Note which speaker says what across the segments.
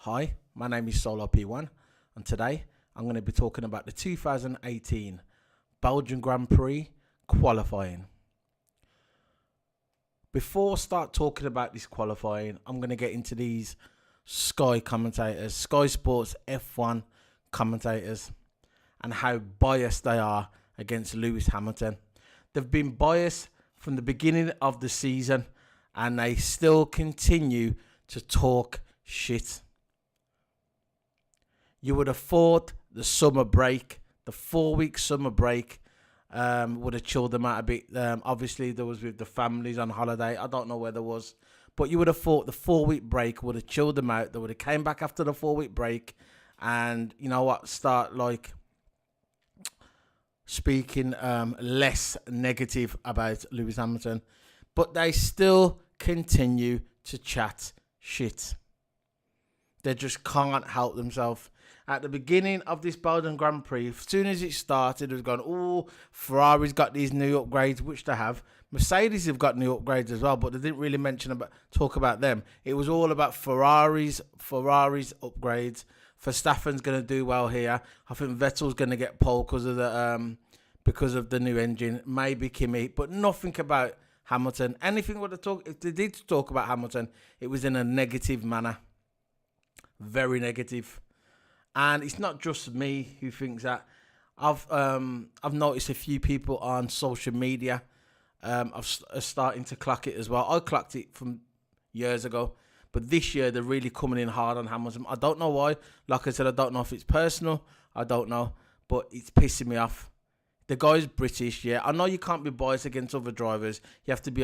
Speaker 1: Hi, my name is Solar P1, and today I'm going to be talking about the 2018 Belgian Grand Prix qualifying. Before I start talking about this qualifying, I'm going to get into these Sky commentators, Sky Sports F1 commentators, and how biased they are against Lewis Hamilton. They've been biased from the beginning of the season, and they still continue to talk shit. You would have thought the summer break, the 4-week summer break, would have chilled them out a bit. Obviously, there was with the families on holiday. I don't know where there was. But you would have thought the 4-week break would have chilled them out. They would have came back after the 4-week break and, you know what, start like speaking less negative about Lewis Hamilton. But they still continue to chat shit. They just can't help themselves. At the beginning of this Belgian Grand Prix, as soon as it started, it was going, oh, Ferrari's got these new upgrades, which they have. Mercedes have got new upgrades as well, but they didn't really talk about them. It was all about Ferrari's upgrades. Verstappen's going to do well here. I think Vettel's going to get pole because of the new engine. Maybe Kimi, but nothing about Hamilton. Anything would have talked. If they did talk about Hamilton, it was in a negative manner. Very negative. And it's not just me who thinks that. I've noticed a few people on social media are starting to clock it as well. I clocked it from years ago, but this year they're really coming in hard on Hamilton. I don't know why. Like I said, I don't know if it's personal. I don't know, but it's pissing me off. The guy's British, yeah. I know you can't be biased against other drivers. You have to be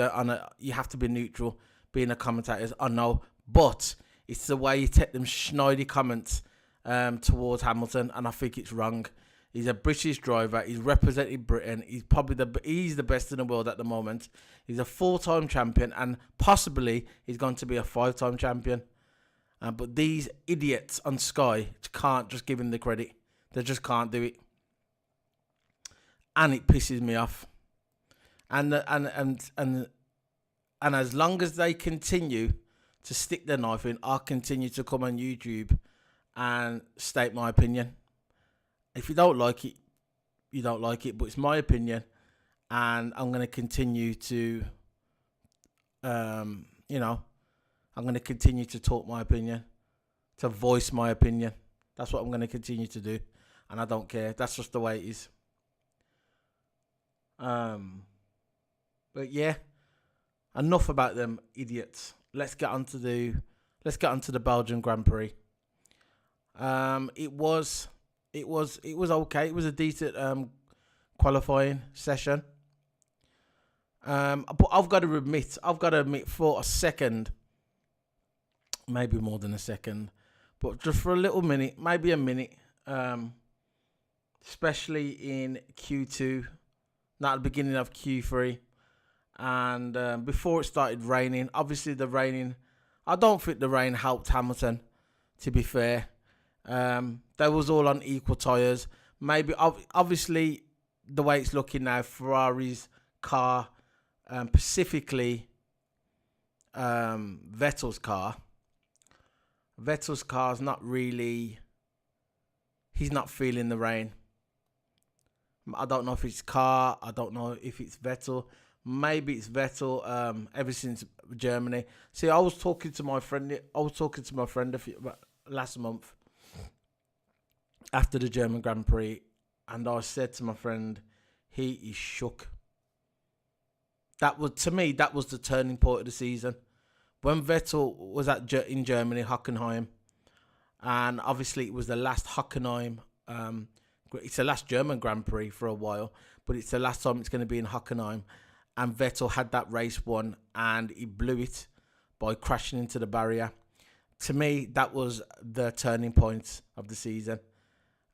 Speaker 1: you have to be neutral, being a commentator. I know, but it's the way you take them snidey comments towards Hamilton, and I think it's wrong. He's a British driver. He's represented Britain. He's probably he's the best in the world at the moment. He's a 4-time champion, and possibly he's going to be a 5-time champion. But these idiots on Sky can't just give him the credit. They just can't do it, and it pisses me off. And as long as they continue to stick their knife in, I'll continue to come on YouTube and state my opinion. If you don't like it, you don't like it, but it's my opinion, and I'm going to continue to, I'm going to continue to talk my opinion, to voice my opinion. That's what I'm going to continue to do, and I don't care. That's just the way it is. But yeah, enough about them idiots. Let's get onto the Belgian Grand Prix. It was okay. It was a decent qualifying session. But I've got to admit, for a second, maybe more than a second, but just for a little minute, maybe a minute, especially in Q2, not at the beginning of Q3, and before it started raining. Obviously, I don't think the rain helped Hamilton, to be fair. They was all on equal tyres. Maybe, obviously, the way it's looking now, Ferrari's car, specifically Vettel's car's not really, he's not feeling the rain. I don't know if it's car, I don't know if it's Vettel. Maybe it's Vettel ever since Germany. See, I was talking to my friend last month after the German Grand Prix, and I said to my friend, he is shook. That was the turning point of the season. When Vettel was in Germany, Hockenheim, and obviously it was the last Hockenheim, it's the last German Grand Prix for a while, but it's the last time it's going to be in Hockenheim, and Vettel had that race won, and he blew it by crashing into the barrier. To me, that was the turning point of the season.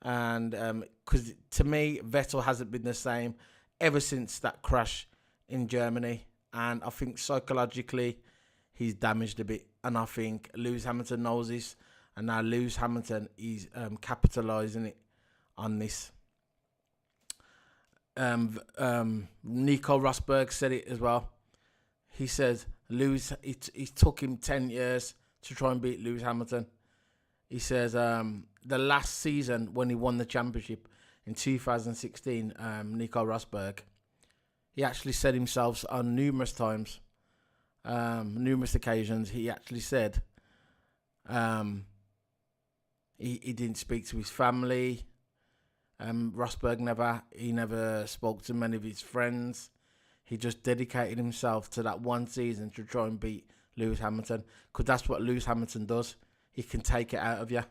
Speaker 1: And because to me, Vettel hasn't been the same ever since that crash in Germany. And I think psychologically, he's damaged a bit. And I think Lewis Hamilton knows this. And now Lewis Hamilton is capitalising it on this. Nico Rosberg said it as well. He said it took him 10 years to try and beat Lewis Hamilton. He says the last season when he won the championship in 2016, Nico Rosberg, he actually said himself on numerous times, numerous occasions, he actually said he didn't speak to his family. Rosberg never spoke to many of his friends. He just dedicated himself to that one season to try and beat Lewis Hamilton, because that's what Lewis Hamilton does. He can take it out of you.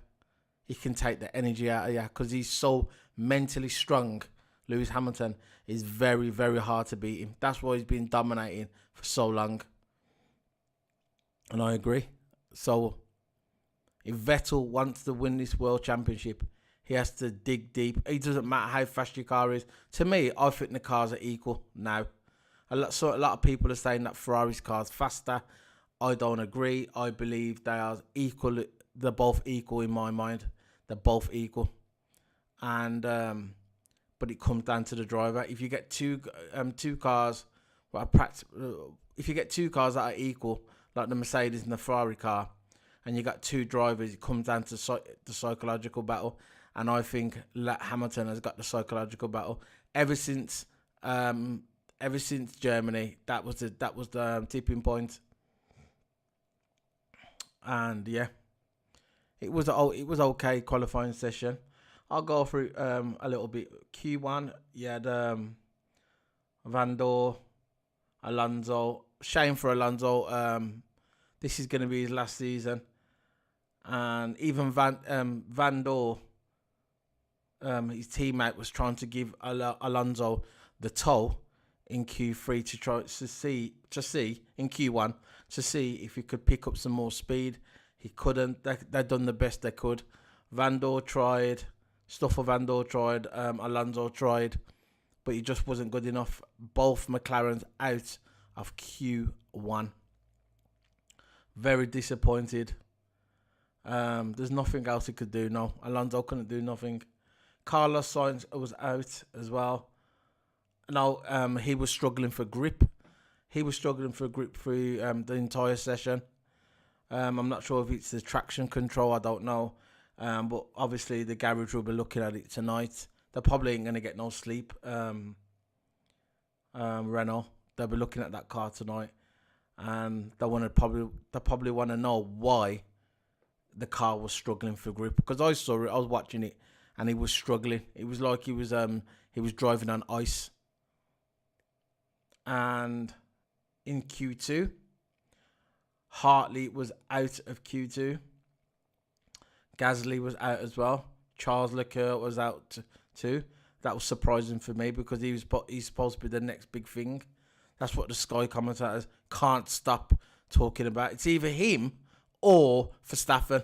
Speaker 1: He can take the energy out of you because he's so mentally strong. Lewis Hamilton is very, very hard to beat him. That's why he's been dominating for so long. And I agree. So if Vettel wants to win this World Championship, he has to dig deep. It doesn't matter how fast your car is. To me, I think the cars are equal now. A lot of people are saying that Ferrari's car's faster. I don't agree. I believe they are equal. They're both equal in my mind. They're both equal. And but it comes down to the driver. If you get two cars, if you get two cars that are equal, like the Mercedes and the Ferrari car, and you got two drivers, it comes down to the psychological battle. And I think Hamilton has got the psychological battle ever since Germany. That was the tipping point. And yeah, it was okay qualifying session. I'll go through a little bit. Q1, you had Van Dorn, Alonso. Shame for Alonso. This is going to be his last season, and even Van Dorn, his teammate was trying to give Alonso the toe in Q3 to try to see in Q1 to see if he could pick up some more speed. He couldn't. They'd done the best they could. Van Dorn tried. Stoffel Van Dorn tried. Alonso tried, but he just wasn't good enough. Both McLarens out of Q1. Very disappointed. There's nothing else he could do. No, Alonso couldn't do nothing. Carlos Sainz was out as well. No, he was struggling for grip. He was struggling for grip through the entire session. I'm not sure if it's the traction control. I don't know. But obviously the garage will be looking at it tonight. They're probably ain't going to get no sleep. Renault. They'll be looking at that car tonight. And they probably want to know why the car was struggling for grip. Because I saw it. I was watching it. And he was struggling. It was like he was driving on ice. And in Q2, Hartley was out of Q2. Gasly was out as well. Charles Leclerc was out too. That was surprising for me because he's supposed to be the next big thing. That's what the Sky commentators can't stop talking about. It's either him or Verstappen.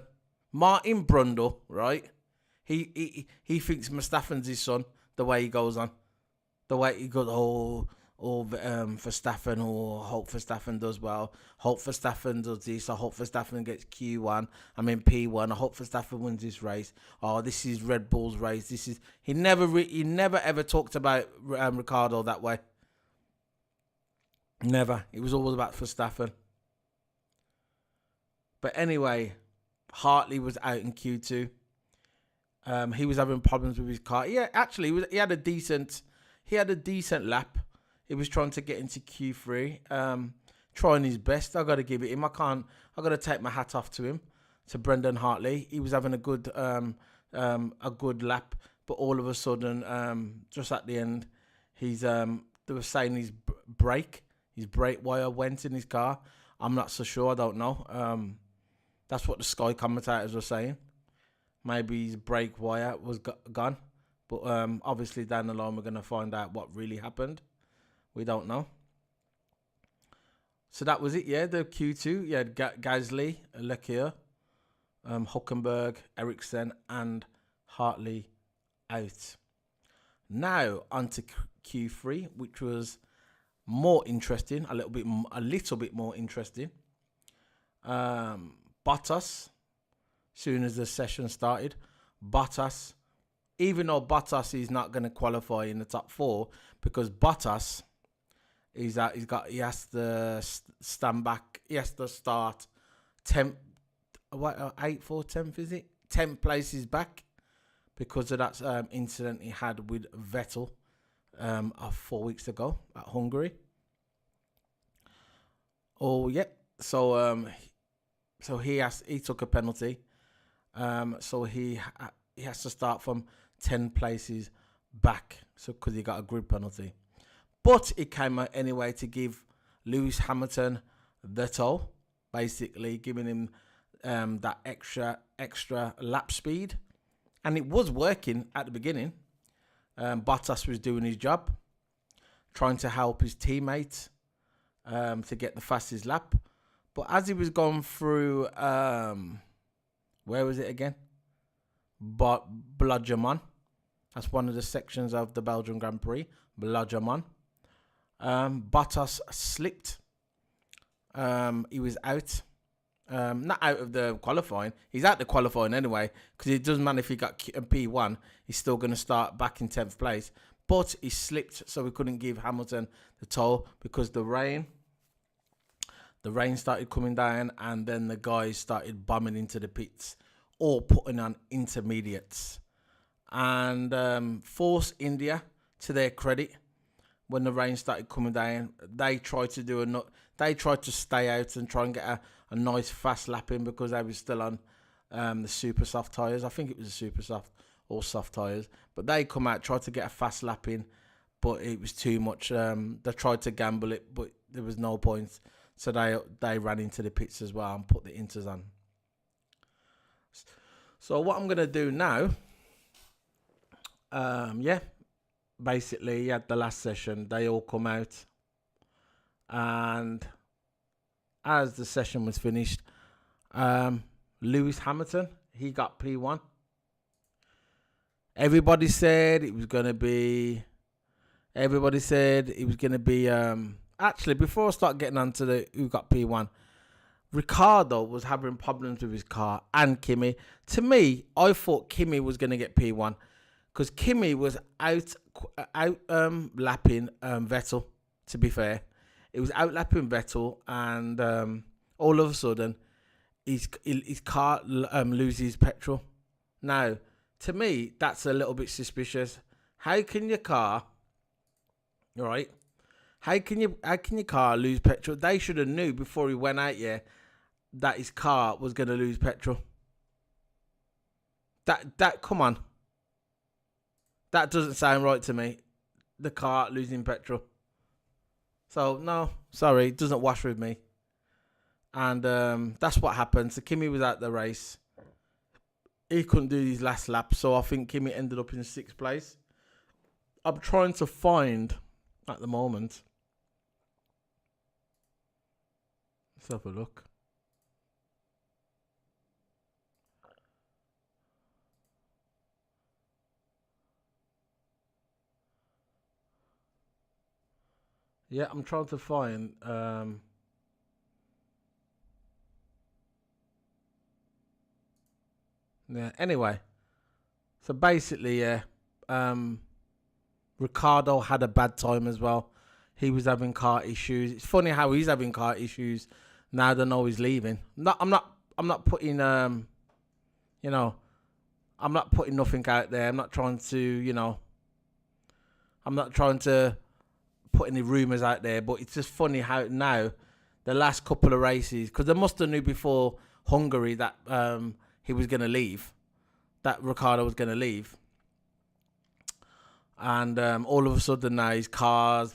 Speaker 1: Martin Brundle, right? He thinks Verstappen's his son. The way he goes on, the way he goes, Verstappen, or hope Verstappen does well. Hope Verstappen does this. I hope Verstappen gets Q1. I mean P1. I hope Verstappen wins this race. Oh, this is Red Bull's race. This is he never ever talked about Ricardo that way. Never. It was always about Verstappen. But anyway, Hartley was out in Q2. He was having problems with his car. Yeah, actually, he had a decent lap. He was trying to get into Q3, trying his best. I got to give it him. I got to take my hat off to him, to Brendan Hartley. He was having a good lap, but all of a sudden, just at the end, they were saying his brake wire went in his car. I'm not so sure. I don't know. That's what the Sky commentators were saying. Maybe his brake wire was gone. But obviously down the line, we're going to find out what really happened. We don't know. So that was it, yeah. The Q2, you had Gasly, Leclerc, Hülkenberg, Ericsson, and Hartley out. Now on to Q3, which was more interesting, a little bit more interesting. Bottas, soon as the session started, even though Bottas is not going to qualify in the top 4 because Bottas he has to stand back. He has to start 8th or 10th, is it? 10th place is back because of that incident he had with Vettel 4 weeks ago at Hungary. Oh yeah, so he took a penalty, so he has to start from 10 places back, so because he got a grid penalty. But it came out anyway to give Lewis Hamilton the toll, basically giving him that extra lap speed, and it was working at the beginning. Bottas was doing his job, trying to help his teammates to get the fastest lap. But as he was going through, where was it again? Belgium. That's one of the sections of the Belgian Grand Prix. Belgium. Bottas slipped. He was out. Not out of the qualifying. He's out the qualifying anyway, because it doesn't matter if he got P1. He's still going to start back in 10th place. But he slipped, so we couldn't give Hamilton the toll because the rain started coming down, and then the guys started bombing into the pits or putting on intermediates. And Force India, to their credit, when the rain started coming down, they tried to stay out and try and get a nice fast lap in because they were still on the super soft tyres. I think it was the super soft or soft tyres. But they come out, tried to get a fast lap in, but it was too much. They tried to gamble it, but there was no point. So they ran into the pits as well and put the inters on. So what I'm going to do now, basically at the last session, they all come out. And as the session was finished, Lewis Hamilton, he got P1. Everybody said it was going to be... actually, before I start getting on to who got P1, Ricciardo was having problems with his car and Kimi. To me, I thought Kimi was going to get P1 because Kimi was out lapping Vettel, to be fair. It was outlapping Vettel, and all of a sudden, his car loses petrol. Now, to me, that's a little bit suspicious. How can your car, right? How can your car lose petrol? They should have knew before he went out here that his car was going to lose petrol. That come on. That doesn't sound right to me. The car losing petrol. So no, sorry, it doesn't wash with me. And that's what happened. So Kimi was out the race. He couldn't do his last lap, so I think Kimi ended up in 6th place. I'm trying to find at the moment. Let's have a look. Yeah, I'm trying to find yeah, anyway. So basically, yeah, Ricciardo had a bad time as well. He was having car issues. It's funny how he's having car issues. Now they know he's leaving. I'm not putting I'm not putting nothing out there. I'm not trying to, I'm not trying to put any rumours out there, but it's just funny how now the last couple of races, because they must have knew before Hungary that he was going to leave, that Ricciardo was going to leave. And all of a sudden now his car's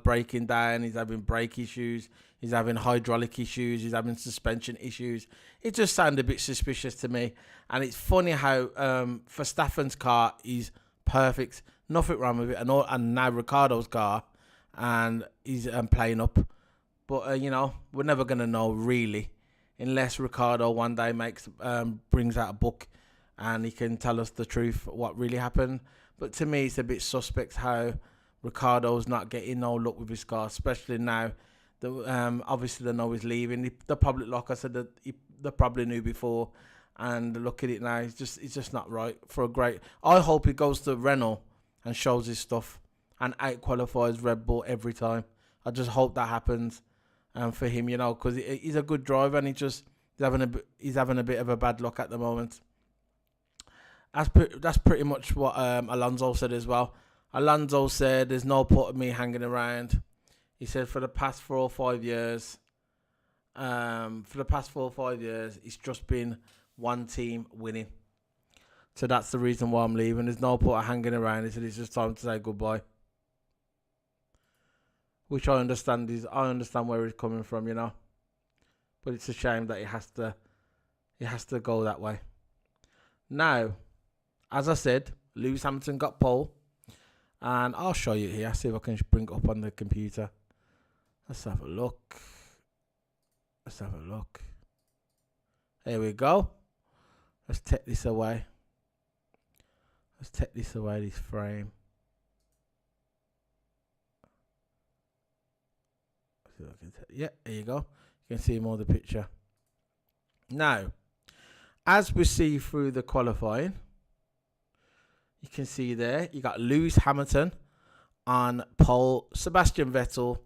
Speaker 1: breaking down. He's having brake issues. He's having hydraulic issues. He's having suspension issues. It just sounded a bit suspicious to me. And it's funny how Verstappen's car is perfect, nothing wrong with it, and now Ricciardo's car, and he's playing up. But we're never gonna know really, unless Ricciardo one day brings out a book, and he can tell us the truth, what really happened. But to me, it's a bit suspect how Ricciardo's not getting no luck with his car, especially now. Obviously, they know he's leaving. The public, like I said, they probably knew before, and look at it now. It's just not right for a great. I hope he goes to Renault and shows his stuff and out qualifies Red Bull every time. I just hope that happens, for him, because he's a good driver, and he's having a bit of a bad luck at the moment. That's pretty much what Alonso said as well. Alonso said, "There's no point of me hanging around." He said, "For the past 4 or 5 years, it's just been one team winning. So that's the reason why I'm leaving. There's no point of hanging around." He said, "It's just time to say goodbye." Which I understand where he's coming from, But it's a shame that it has to go that way. Now, as I said, Lewis Hamilton got pole. And I'll show you here. See if I can bring it up on the computer. Let's have a look. There we go. Let's take this away. This frame. Yeah, there you go. You can see more of the picture. Now, as we see through the qualifying, you can see there, you got Lewis Hamilton on pole, Sebastian Vettel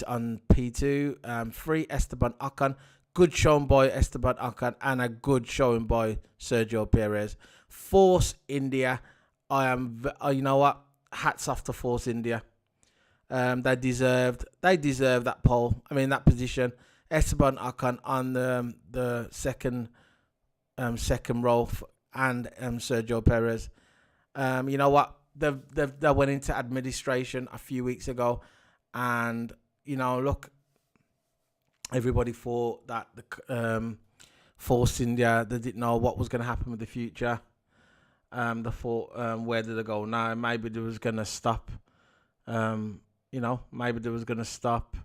Speaker 1: on P2, 3 Esteban Ocon. Good showing by Esteban Ocon and a good showing by Sergio Perez. Force India, you know what? Hats off to Force India. They deserved that pole. That position. Esteban Ocon on the second row and Sergio Perez. You know what? They went into administration a few weeks ago, and look, everybody thought that the Force India, they didn't know what was going to happen with the future. They thought, where did they go now? Maybe they was going to stop. Maybe they was going to stop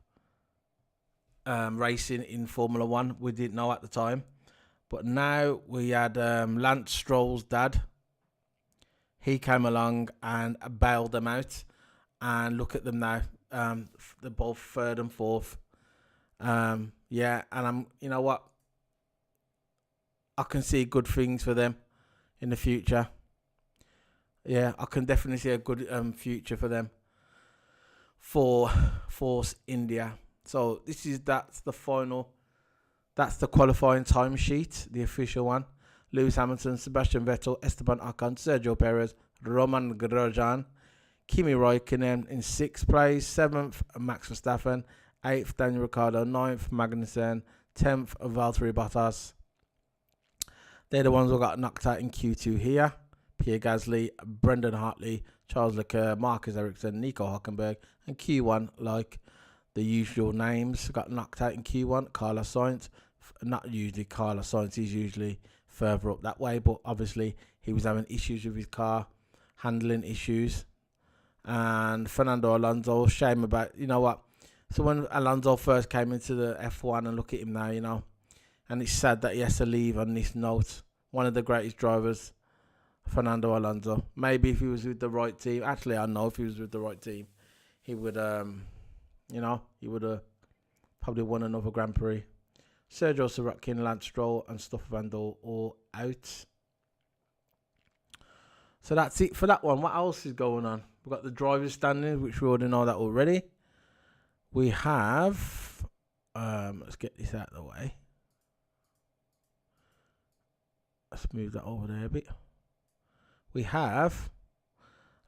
Speaker 1: racing in Formula One. We didn't know at the time, but now we had Lance Stroll's dad. He came along and bailed them out, and look at them now. They're both third and fourth. And you know what? I can see good things for them in the future. Yeah, I can definitely see a good future for them. For Force India. So that's the final. That's the qualifying timesheet, the official one. Lewis Hamilton, Sebastian Vettel, Esteban Ocon, Sergio Perez, Roman Grosjean, Kimi Raikkonen in 6th place, 7th Max Verstappen, 8th Daniel Ricciardo, 9th Magnussen, 10th Valtteri Bottas. They're the ones who got knocked out in Q2 here. Pierre Gasly, Brendan Hartley, Charles Leclerc, Marcus Ericsson, Nico Hülkenberg, and Q1, like the usual names, got knocked out in Q1. Carlos Sainz, not usually Carlos Sainz, he's usually further up that way, but obviously he was having issues with his car, handling issues. And Fernando Alonso, shame about, you know what? So when Alonso first came into the F1, and look at him now, and it's sad that he has to leave on this note. One of the greatest drivers, Fernando Alonso. Maybe if he was with the right team, actually I know if he was with the right team, he would, he would have probably won another Grand Prix. Sergio Sorokin, Lance Stroll, and Stoffel Vandoorne all out. So that's it for that one. What else is going on? We've got the drivers standings, which we already know that already. We have, let's get this out of the way. Let's move that over there a bit. We have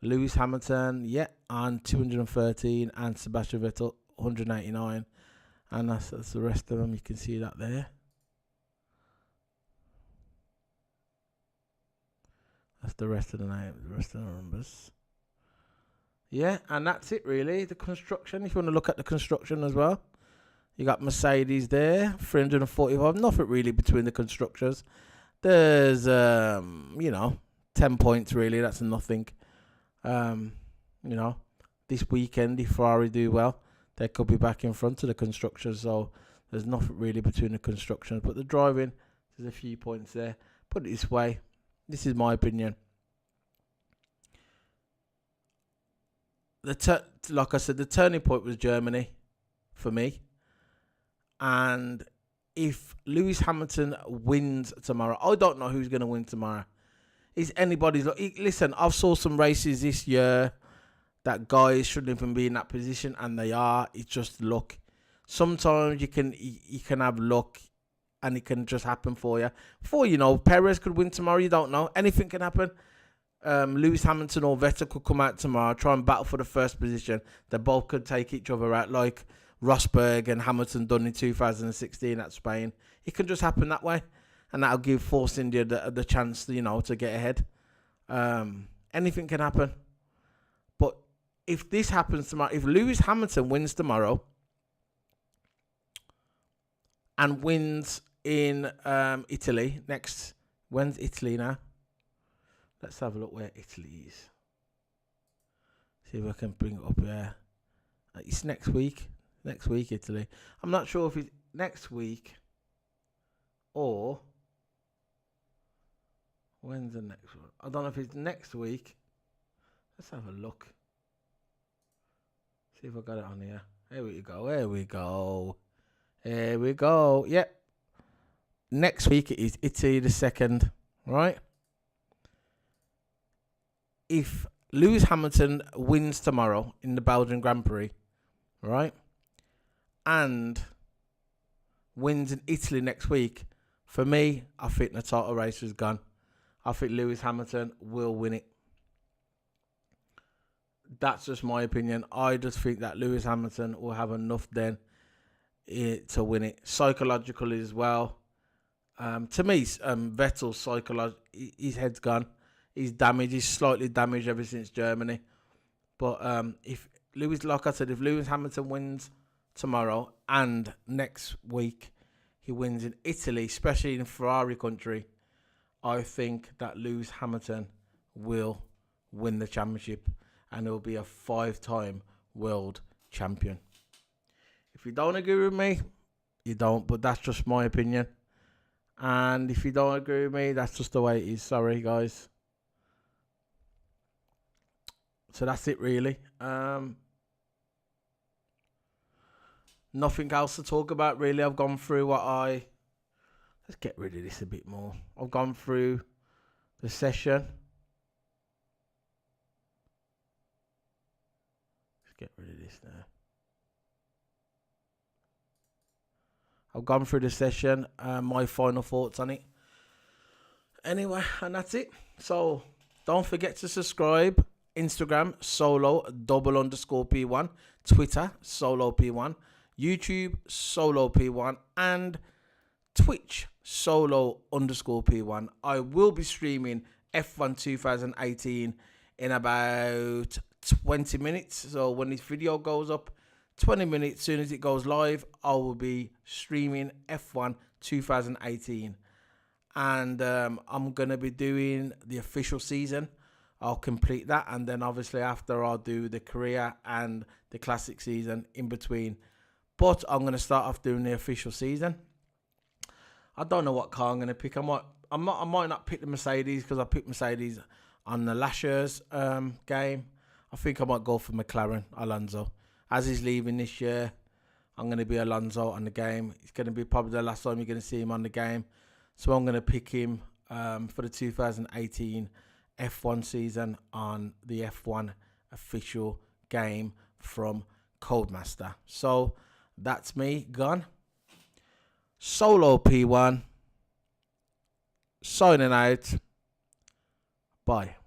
Speaker 1: Lewis Hamilton, on 213, and Sebastian Vettel, 189. And that's the rest of them. You can see that there. That's the rest of the numbers. Yeah, and that's it really. The construction. If you want to look at the construction as well, you got Mercedes there, 345. Nothing really between the constructors. There's 10 points really. That's nothing. This weekend if Ferrari do well, they could be back in front of the constructors. So there's nothing really between the constructions. But the driving, there's a few points there. Put it this way. This is my opinion. Like I said, the turning point was Germany for me. And if Lewis Hamilton wins tomorrow, I don't know who's going to win tomorrow. Is anybody's... Listen, I've saw some races this year that guys shouldn't even be in that position, and they are. It's just luck. Sometimes you can have luck and it can just happen for you. Before you know, Perez could win tomorrow. You don't know. Anything can happen. Lewis Hamilton or Vettel could come out tomorrow, try and battle for the first position. They both could take each other out, like Rosberg and Hamilton done in 2016 at Spain. It can just happen that way, and that'll give Force India the chance, to get ahead. Anything can happen. But if this happens tomorrow, if Lewis Hamilton wins tomorrow and wins in Italy next, when's Italy now? Let's have a look where Italy is. See if I can bring it up here. It's next week. Next week, Italy. I'm not sure if it's next week or when's the next one. I don't know if it's next week. Let's have a look. See if I got it on here. Here we go. Here we go. Here we go. Yep. Next week it is Italy the 2nd. Right? If Lewis Hamilton wins tomorrow in the Belgian Grand Prix, right, and wins in Italy next week, for me, I think the title race is gone. I think Lewis Hamilton will win it. That's just my opinion. I just think that Lewis Hamilton will have enough then to win it. Psychologically as well. To me, Vettel's his head's gone. He's damaged. He's slightly damaged ever since Germany. But if Lewis Hamilton wins tomorrow and next week he wins in Italy, especially in Ferrari country, I think that Lewis Hamilton will win the championship and he'll be a 5-time world champion. If you don't agree with me, you don't, but that's just my opinion. And if you don't agree with me, that's just the way it is. Sorry, guys. So that's it, really. Nothing else to talk about, really. I've gone through let's get rid of this a bit more. I've gone through the session. Let's get rid of this now. I've gone through the session, my final thoughts on it. Anyway, and that's it. So don't forget to subscribe. Instagram, solo_P1. Twitter, solo_P1. YouTube, solo_P1. And Twitch, solo_P1. I will be streaming F1 2018 in about 20 minutes. So when this video goes up, 20 minutes, as soon as it goes live, I will be streaming F1 2018. And I'm going to be doing the official season. I'll complete that, and then obviously after I'll do the career and the classic season in between. But I'm going to start off doing the official season. I don't know what car I'm going to pick. I might not pick the Mercedes because I picked Mercedes on the last year's game. I think I might go for McLaren, Alonso. As he's leaving this year, I'm going to be Alonso on the game. It's going to be probably the last time you're going to see him on the game. So I'm going to pick him for the 2018 F1 season on the F1 official game from Codemaster. So that's me gone. Solo P1 signing out. Bye.